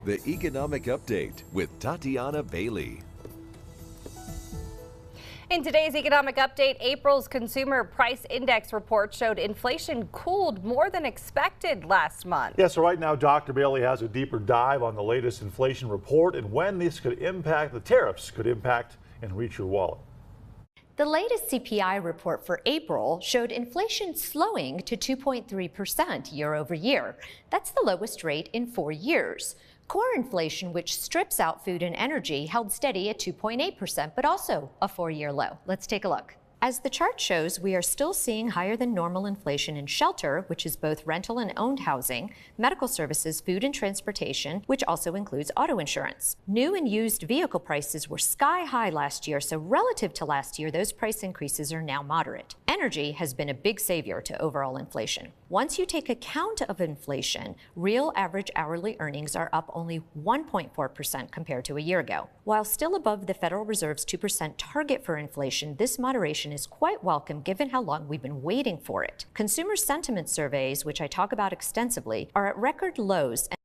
The Economic Update with Tatiana Bailey. In today's Economic Update, April's Consumer Price Index report showed inflation cooled more than expected last month. Yeah, so right now, Dr. Bailey has a deeper dive on the latest inflation report and when this could impact, the tariffs could impact and reach your wallet. The latest CPI report for April showed inflation slowing to 2.3% year over year. That's the lowest rate in 4 years. Core inflation, which strips out food and energy, held steady at 2.8%, but also a 4-year low. Let's take a look. As the chart shows, we are still seeing higher than normal inflation in shelter, which is both rental and owned housing, medical services, food and transportation, which also includes auto insurance. New and used vehicle prices were sky high last year, so relative to last year, those price increases are now moderate. Energy has been a big savior to overall inflation. Once you take account of inflation, real average hourly earnings are up only 1.4% compared to a year ago. While still above the Federal Reserve's 2% target for inflation, this moderation is quite welcome given how long we've been waiting for it. Consumer sentiment surveys, which I talk about extensively, are at record lows and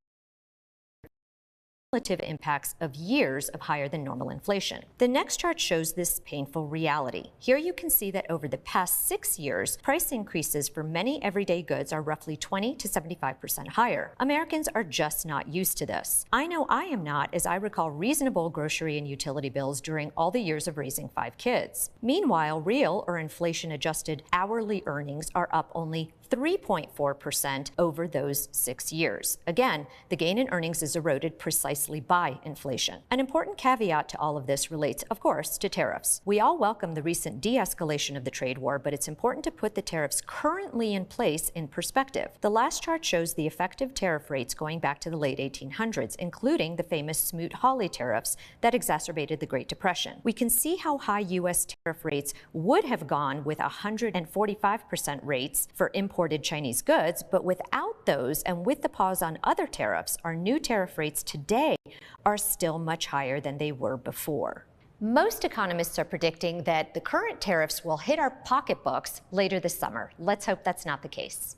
relative impacts of years of higher than normal inflation. The next chart shows this painful reality. Here you can see that over the past 6 years, price increases for many everyday goods are roughly 20 to 75% higher. Americans are just not used to this. I know I am not, as I recall reasonable grocery and utility bills during all the years of raising 5 kids. Meanwhile, real or inflation-adjusted hourly earnings are up only 3.4% over those 6 years. Again, the gain in earnings is eroded precisely by inflation. An important caveat to all of this relates, of course, to tariffs. We all welcome the recent de-escalation of the trade war, but it's important to put the tariffs currently in place in perspective. The last chart shows the effective tariff rates going back to the late 1800s, including the famous Smoot-Hawley tariffs that exacerbated the Great Depression. We can see how high U.S. tariff rates would have gone with 145% rates for imported Chinese goods, but without those and with the pause on other tariffs, our new tariff rates today are still much higher than they were before. Most economists are predicting that the current tariffs will hit our pocketbooks later this summer. Let's hope that's not the case.